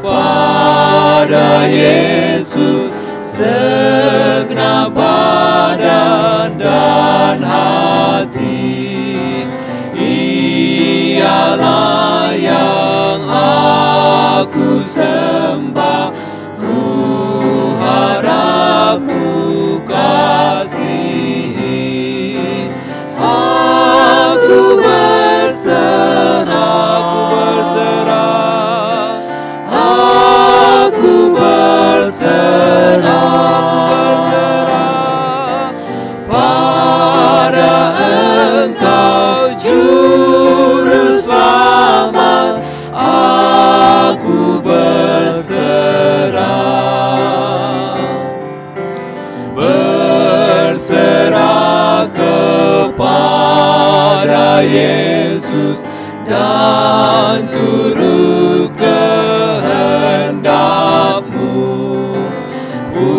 kepada Yesus segenap badan dan hati. Ialah yang aku sembah, ku harap ku kasihi. Aku berserah, aku berserah pada Engkau Juru Selamat. Aku berserah kepada Yesus dan turut kehendak-Mu. Ku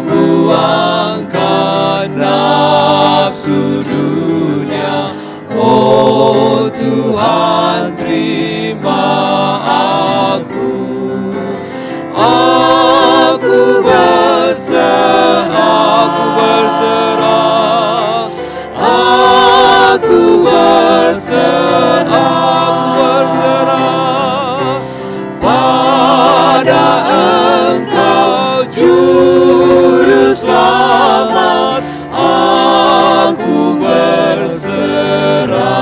buangkan nafsu dunia, oh Tuhan terima aku. Aku berserah, aku berserah pada Engkau Juru Selamat. Aku berserah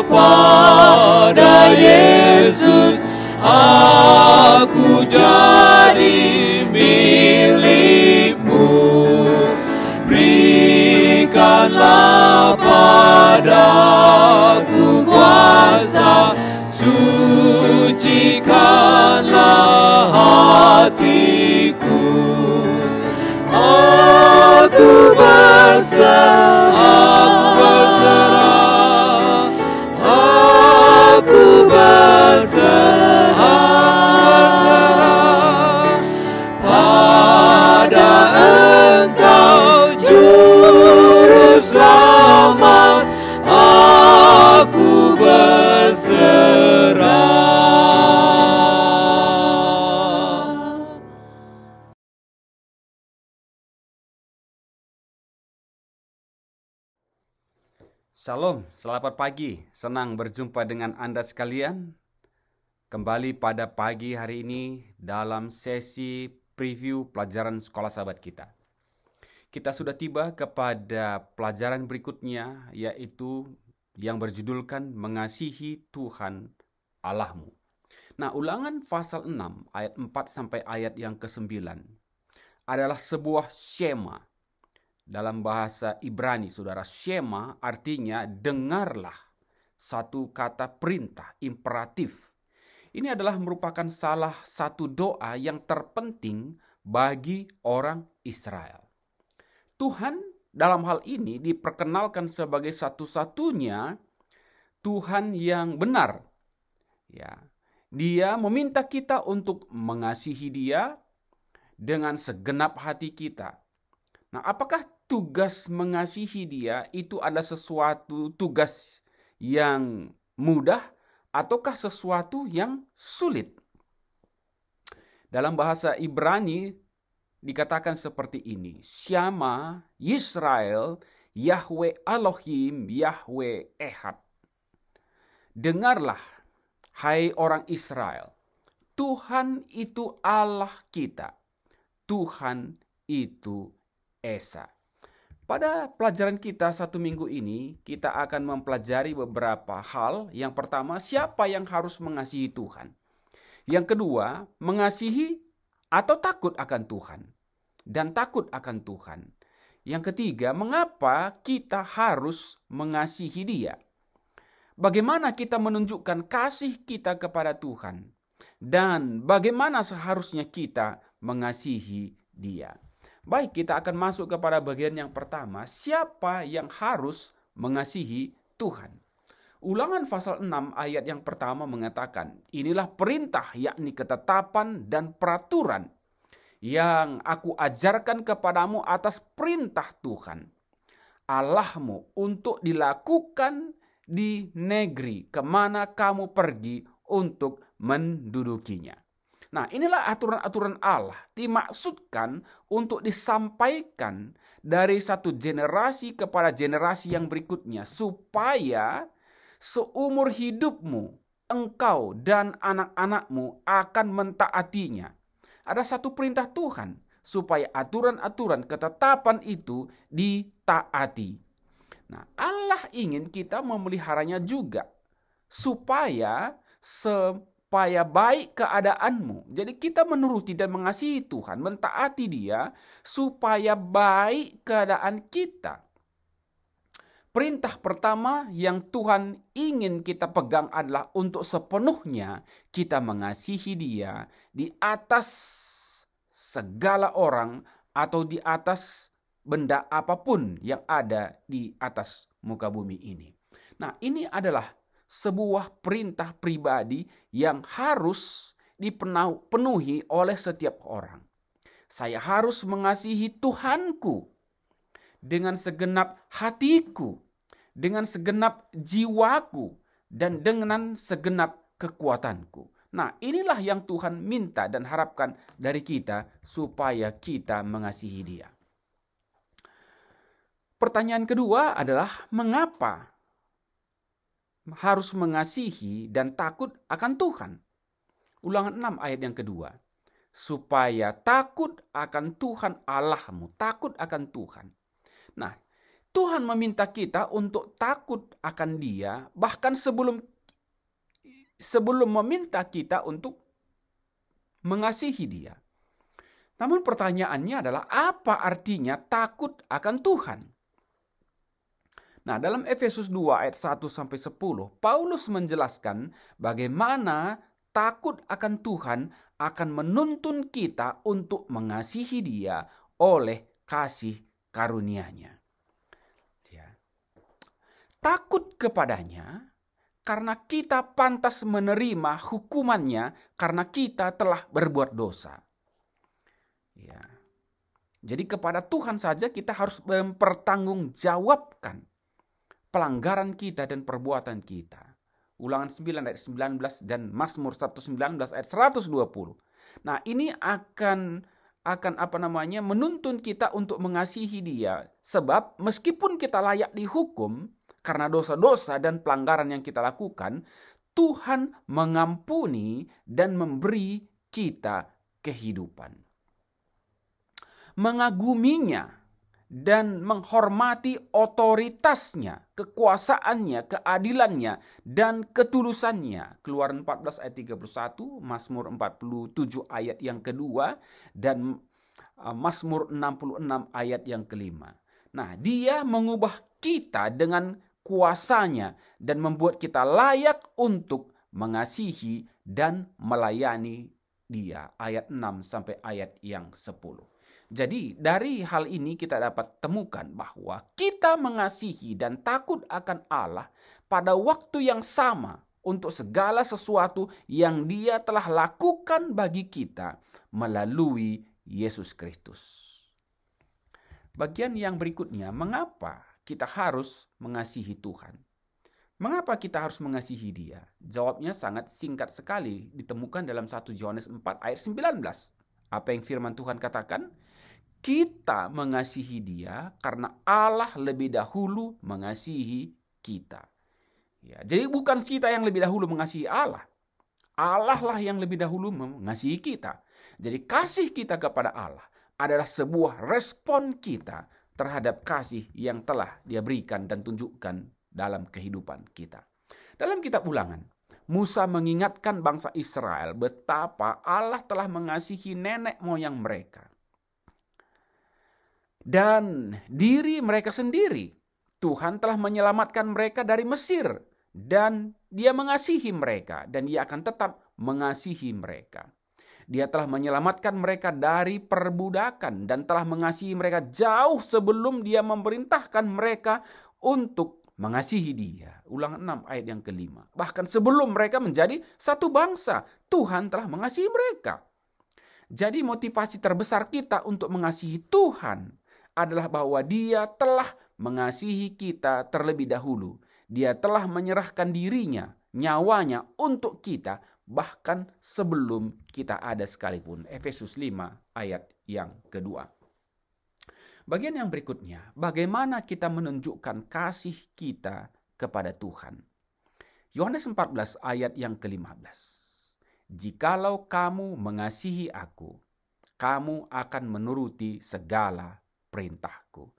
kepada Yesus. Aku jadi milik-Mu. Berikanlah padaku kuasa, sucikanlah hatiku. Aku berserah, aku berserah pada Engkau Juru Shalom, selamat pagi. Senang berjumpa dengan Anda sekalian. Kembali pada pagi hari ini dalam sesi preview pelajaran sekolah sahabat kita. Kita sudah tiba kepada pelajaran berikutnya, yaitu yang berjudulkan Mengasihi Tuhan Allahmu. Nah, Ulangan pasal 6 ayat 4 sampai ayat yang ke-9 adalah sebuah syema. Dalam bahasa Ibrani, saudara, syema artinya dengarlah. Satu kata perintah, imperatif. Ini adalah merupakan salah satu doa yang terpenting bagi orang Israel. Tuhan dalam hal ini diperkenalkan sebagai satu-satunya Tuhan yang benar. Ya, Dia meminta kita untuk mengasihi Dia dengan segenap hati kita. Nah, apakah tugas mengasihi Dia itu adalah sesuatu tugas yang mudah ataukah sesuatu yang sulit? Dalam bahasa Ibrani dikatakan seperti ini. Syama Yisrael Yahweh Elohim Yahweh Ehad. Dengarlah, hai orang Israel, Tuhan itu Allah kita. Tuhan itu Esa. Pada pelajaran kita satu minggu ini, kita akan mempelajari beberapa hal. Yang pertama, siapa yang harus mengasihi Tuhan? Yang kedua, mengasihi atau takut akan Tuhan. Dan takut akan Tuhan. Yang ketiga, mengapa kita harus mengasihi Dia? Bagaimana kita menunjukkan kasih kita kepada Tuhan? Dan bagaimana seharusnya kita mengasihi Dia? Baik, kita akan masuk kepada bagian yang pertama. Siapa yang harus mengasihi Tuhan? Ulangan pasal 6 ayat yang pertama mengatakan, inilah perintah, yakni ketetapan dan peraturan yang aku ajarkan kepadamu atas perintah Tuhan Allahmu untuk dilakukan di negeri kemana kamu pergi untuk mendudukinya. Nah, inilah aturan-aturan Allah dimaksudkan untuk disampaikan dari satu generasi kepada generasi yang berikutnya supaya seumur hidupmu, engkau dan anak-anakmu akan mentaatinya. Ada satu perintah Tuhan supaya aturan-aturan ketetapan itu ditaati. Nah, Allah ingin kita memeliharanya juga supaya baik keadaanmu. Jadi kita menuruti dan mengasihi Tuhan, mentaati Dia supaya baik keadaan kita. Perintah pertama yang Tuhan ingin kita pegang adalah untuk sepenuhnya kita mengasihi Dia di atas segala orang atau di atas benda apapun yang ada di atas muka bumi ini. Nah, ini adalah sebuah perintah pribadi yang harus dipenuhi oleh setiap orang. Saya harus mengasihi Tuhanku dengan segenap hatiku, dengan segenap jiwaku, dan dengan segenap kekuatanku. Nah, inilah yang Tuhan minta dan harapkan dari kita supaya kita mengasihi Dia. Pertanyaan kedua adalah mengapa harus mengasihi dan takut akan Tuhan? Ulangan 6 ayat yang kedua. Supaya takut akan Tuhan Allahmu. Takut akan Tuhan. Nah, Tuhan meminta kita untuk takut akan Dia. Bahkan sebelum meminta kita untuk mengasihi Dia. Namun pertanyaannya adalah apa artinya takut akan Tuhan? Nah, dalam Efesus 2 ayat 1 sampai 10, Paulus menjelaskan bagaimana takut akan Tuhan akan menuntun kita untuk mengasihi Dia oleh kasih karunia-Nya. Ya. Takut kepadanya karena kita pantas menerima hukumannya karena kita telah berbuat dosa. Ya. Jadi kepada Tuhan saja kita harus mempertanggungjawabkan pelanggaran kita dan perbuatan kita. Ulangan 9 ayat 19 dan Mazmur 119 ayat 120. Nah, ini akan menuntun kita untuk mengasihi Dia. Sebab meskipun kita layak dihukum, karena dosa-dosa dan pelanggaran yang kita lakukan, Tuhan mengampuni dan memberi kita kehidupan. Mengaguminya dan menghormati otoritasnya, kekuasaannya, keadilannya, dan ketulusannya. Keluaran 14 ayat 31, Mazmur 47 ayat yang kedua, dan Mazmur 66 ayat yang kelima. Nah, Dia mengubah kita dengan kuasanya dan membuat kita layak untuk mengasihi dan melayani Dia. Ayat 6 sampai ayat yang 10. Jadi dari hal ini kita dapat temukan bahwa kita mengasihi dan takut akan Allah pada waktu yang sama untuk segala sesuatu yang Dia telah lakukan bagi kita melalui Yesus Kristus. Bagian yang berikutnya, mengapa kita harus mengasihi Tuhan? Mengapa kita harus mengasihi Dia? Jawabnya sangat singkat sekali, ditemukan dalam 1 Yohanes 4 ayat 19. Apa yang firman Tuhan katakan? Kita mengasihi Dia karena Allah lebih dahulu mengasihi kita. Ya, jadi bukan kita yang lebih dahulu mengasihi Allah. Allah lah yang lebih dahulu mengasihi kita. Jadi kasih kita kepada Allah adalah sebuah respon kita terhadap kasih yang telah Dia berikan dan tunjukkan dalam kehidupan kita. Dalam kitab Ulangan, Musa mengingatkan bangsa Israel betapa Allah telah mengasihi nenek moyang mereka dan diri mereka sendiri. Tuhan telah menyelamatkan mereka dari Mesir dan Dia mengasihi mereka dan Dia akan tetap mengasihi mereka. Dia telah menyelamatkan mereka dari perbudakan dan telah mengasihi mereka jauh sebelum Dia memerintahkan mereka untuk mengasihi Dia. Ulangan 6 ayat yang kelima. Bahkan sebelum mereka menjadi satu bangsa, Tuhan telah mengasihi mereka. Jadi motivasi terbesar kita untuk mengasihi Tuhan adalah bahwa Dia telah mengasihi kita terlebih dahulu. Dia telah menyerahkan dirinya, nyawanya untuk kita, bahkan sebelum kita ada sekalipun. Efesus 5 ayat yang kedua. Bagian yang berikutnya, bagaimana kita menunjukkan kasih kita kepada Tuhan. Yohanes 14 ayat yang ke-15. Jikalau kamu mengasihi aku, kamu akan menuruti segala perintahku.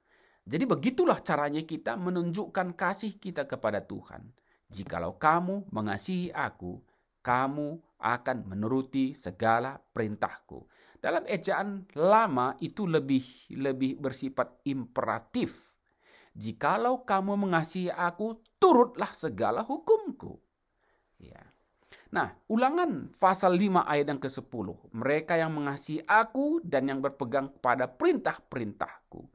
Jadi begitulah caranya kita menunjukkan kasih kita kepada Tuhan. Jikalau kamu mengasihi aku, kamu akan menuruti segala perintahku. Dalam ejaan lama itu lebih bersifat imperatif. Jikalau kamu mengasihi aku, turutlah segala hukumku. Ya. Nah, Ulangan pasal 5 ayat yang ke-10. Mereka yang mengasihi aku dan yang berpegang kepada perintah-perintahku.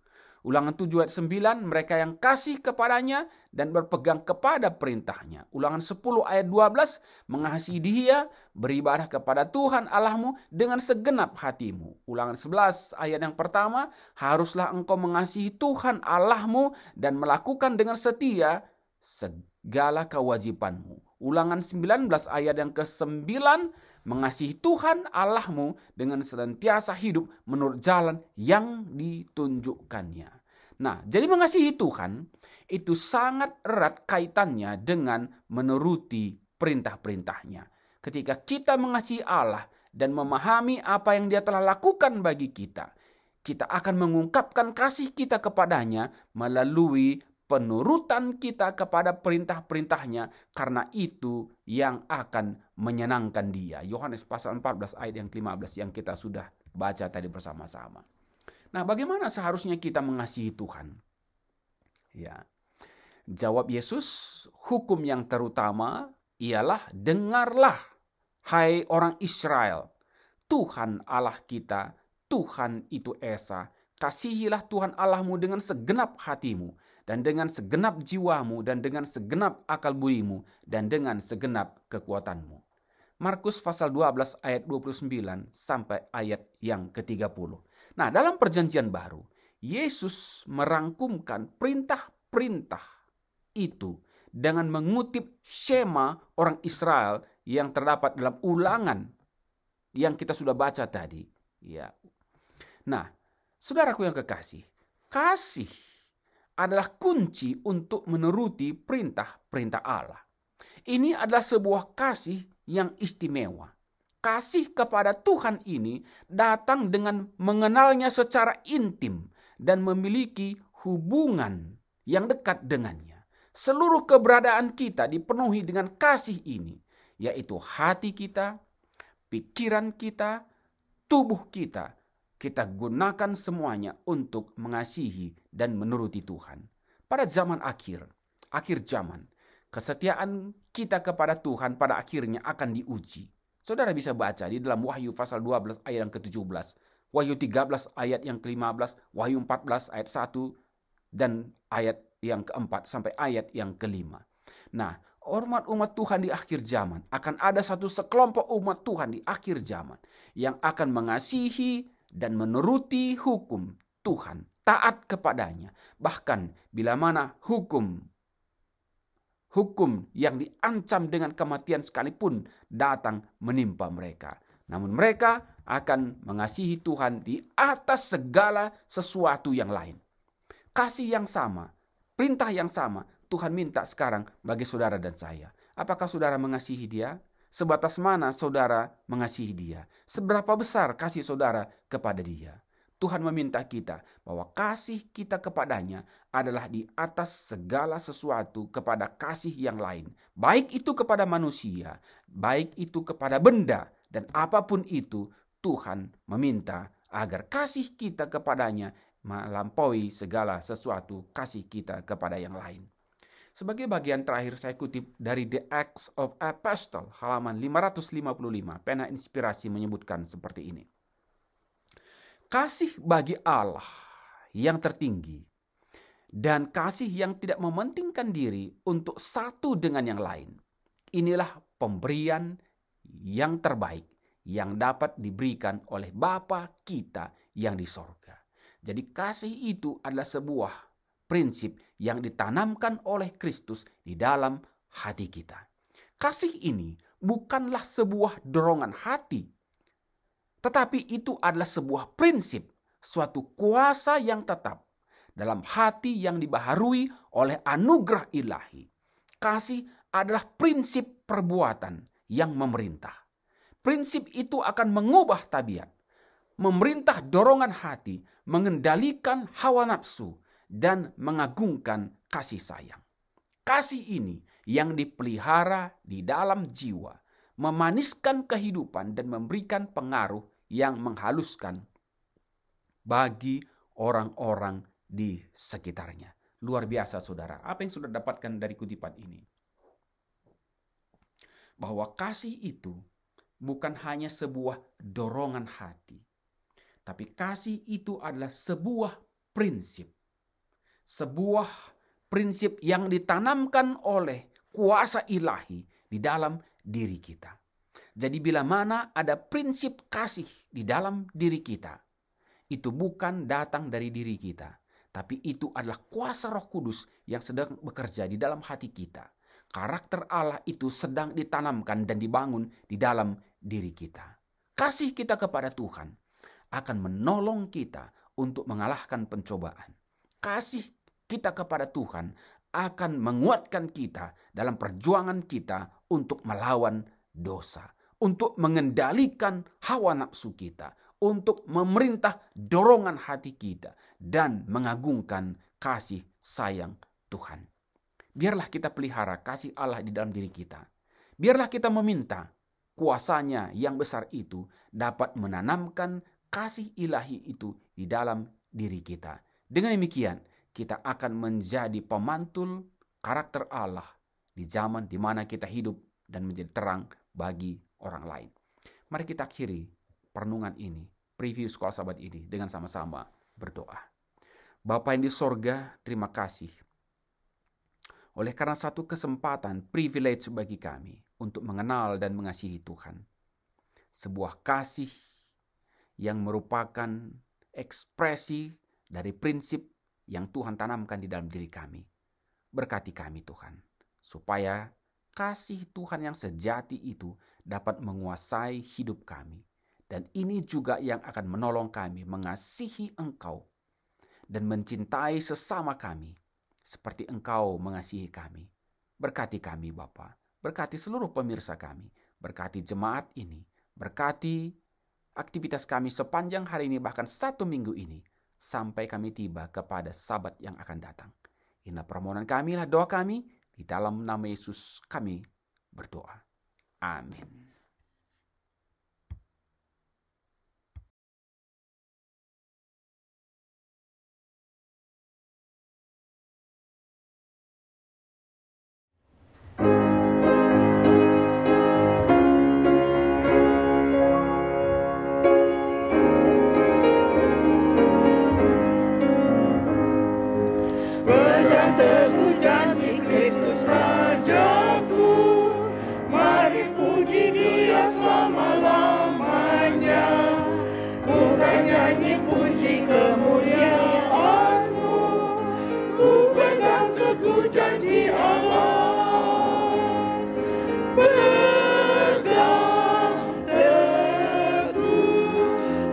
Ulangan 7 ayat 9. Mereka yang kasih kepadanya dan berpegang kepada perintahnya. Ulangan 10 ayat 12. Mengasihi Dia, beribadah kepada Tuhan Allahmu dengan segenap hatimu. Ulangan 11 ayat yang pertama. Haruslah engkau mengasihi Tuhan Allahmu dan melakukan dengan setia segala kewajibanmu. Ulangan 19 ayat yang ke-9, mengasihi Tuhan Allahmu dengan senantiasa hidup menurut jalan yang ditunjukkannya. Nah, jadi mengasihi Tuhan itu sangat erat kaitannya dengan menuruti perintah-perintahnya. Ketika kita mengasihi Allah dan memahami apa yang Dia telah lakukan bagi kita, kita akan mengungkapkan kasih kita kepadanya melalui penurutan kita kepada perintah-perintahnya, karena itu yang akan menyenangkan Dia. Yohanes pasal 14 ayat yang 15 yang kita sudah baca tadi bersama-sama. Nah, bagaimana seharusnya kita mengasihi Tuhan? Ya. Jawab Yesus, hukum yang terutama ialah dengarlah, hai orang Israel, Tuhan Allah kita, Tuhan itu Esa. Kasihilah Tuhan Allahmu dengan segenap hatimu, dan dengan segenap jiwamu, dan dengan segenap akal budimu, dan dengan segenap kekuatanmu. Markus pasal 12 ayat 29 sampai ayat yang ke-30. Nah, dalam perjanjian baru, Yesus merangkumkan perintah-perintah itu dengan mengutip Shema orang Israel yang terdapat dalam Ulangan yang kita sudah baca tadi. Ya. Nah, saudaraku yang kekasih, kasih adalah kunci untuk menuruti perintah-perintah Allah. Ini adalah sebuah kasih yang istimewa. Kasih kepada Tuhan ini datang dengan mengenalnya secara intim dan memiliki hubungan yang dekat dengannya. Seluruh keberadaan kita dipenuhi dengan kasih ini, yaitu hati kita, pikiran kita, tubuh kita. Kita gunakan semuanya untuk mengasihi dan menuruti Tuhan. Pada zaman akhir zaman, kesetiaan kita kepada Tuhan pada akhirnya akan diuji. Saudara bisa baca di dalam Wahyu pasal 12 ayat yang ke-17, Wahyu 13 ayat yang ke-15, Wahyu 14 ayat 1, dan ayat yang ke-4 sampai ayat yang ke-5. Nah, umat Tuhan di akhir zaman, akan ada satu sekelompok umat Tuhan di akhir zaman yang akan mengasihi dan menuruti hukum Tuhan, taat kepadanya. Bahkan bila mana hukum yang diancam dengan kematian sekalipun datang menimpa mereka. Namun mereka akan mengasihi Tuhan di atas segala sesuatu yang lain. Kasih yang sama, perintah yang sama, Tuhan minta sekarang bagi saudara dan saya. Apakah saudara mengasihi Dia? Sebatas mana saudara mengasihi Dia? Seberapa besar kasih saudara kepada Dia? Tuhan meminta kita bahwa kasih kita kepadanya adalah di atas segala sesuatu kepada kasih yang lain. Baik itu kepada manusia, baik itu kepada benda, dan apapun itu Tuhan meminta agar kasih kita kepadanya melampaui segala sesuatu kasih kita kepada yang lain. Sebagai bagian terakhir saya kutip dari The Acts of Apostles halaman 555, pena inspirasi menyebutkan seperti ini. Kasih bagi Allah yang tertinggi dan kasih yang tidak mementingkan diri untuk satu dengan yang lain. Inilah pemberian yang terbaik yang dapat diberikan oleh Bapa kita yang di sorga. Jadi kasih itu adalah sebuah prinsip yang ditanamkan oleh Kristus di dalam hati kita. Kasih ini bukanlah sebuah dorongan hati, tetapi itu adalah sebuah prinsip, suatu kuasa yang tetap dalam hati yang dibaharui oleh anugerah ilahi. Kasih adalah prinsip perbuatan yang memerintah. Prinsip itu akan mengubah tabiat, memerintah dorongan hati, mengendalikan hawa nafsu, dan mengagungkan kasih sayang. Kasih ini yang dipelihara di dalam jiwa, memaniskan kehidupan dan memberikan pengaruh yang menghaluskan bagi orang-orang di sekitarnya. Luar biasa saudara, apa yang sudah dapatkan dari kutipan ini? Bahwa kasih itu bukan hanya sebuah dorongan hati, tapi kasih itu adalah sebuah prinsip. Sebuah prinsip yang ditanamkan oleh kuasa ilahi di dalam diri kita. Jadi bila mana ada prinsip kasih di dalam diri kita, itu bukan datang dari diri kita, tapi itu adalah kuasa Roh Kudus yang sedang bekerja di dalam hati kita. Karakter Allah itu sedang ditanamkan dan dibangun di dalam diri kita. Kasih kita kepada Tuhan akan menolong kita untuk mengalahkan pencobaan. Kasih kita kepada Tuhan akan menguatkan kita dalam perjuangan kita untuk melawan dosa, untuk mengendalikan hawa nafsu kita, untuk memerintah dorongan hati kita, dan mengagungkan kasih sayang Tuhan. Biarlah kita pelihara kasih Allah di dalam diri kita. Biarlah kita meminta kuasanya yang besar itu dapat menanamkan kasih ilahi itu di dalam diri kita. Dengan demikian, kita akan menjadi pemantul karakter Allah di zaman di mana kita hidup dan menjadi terang bagi orang lain. Mari kita akhiri perenungan ini, preview Sekolah Sahabat ini dengan sama-sama berdoa. Bapa yang di sorga, terima kasih oleh karena satu kesempatan, privilege bagi kami untuk mengenal dan mengasihi Tuhan. Sebuah kasih yang merupakan ekspresi dari prinsip yang Tuhan tanamkan di dalam diri kami. Berkati kami Tuhan, supaya kasih Tuhan yang sejati itu dapat menguasai hidup kami. Dan ini juga yang akan menolong kami mengasihi Engkau dan mencintai sesama kami seperti Engkau mengasihi kami. Berkati kami Bapa, berkati seluruh pemirsa kami, berkati jemaat ini, berkati aktivitas kami sepanjang hari ini, bahkan 1 minggu ini, sampai kami tiba kepada Sabat yang akan datang. Inilah permohonan kami, lah doa kami, di dalam nama Yesus kami berdoa. Amin. Pegang teguh janji Kristus Rajaku, mari puji Dia selama-lamanya. Ku kan nyanyi puji kemuliaan-Mu, ku pegang teguh janji Allah.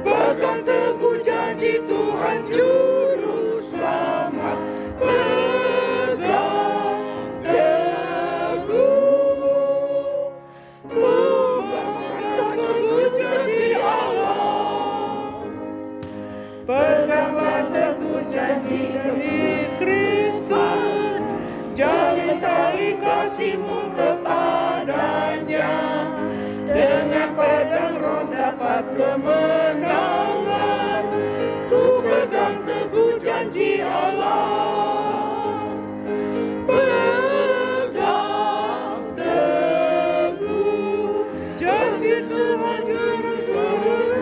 Pegang teguh janji Tuhan Juru Selamat. Pegang teguh, ku pegang teguh janji Allah. Peganglah teguh janji Kristus, jalin tali kasih-Mu kepadanya. Dengan pedang Roh dapat kemenangan, ku pegang teguh janji Allah. Pegang teguh janji Tuhan Juru Selamat.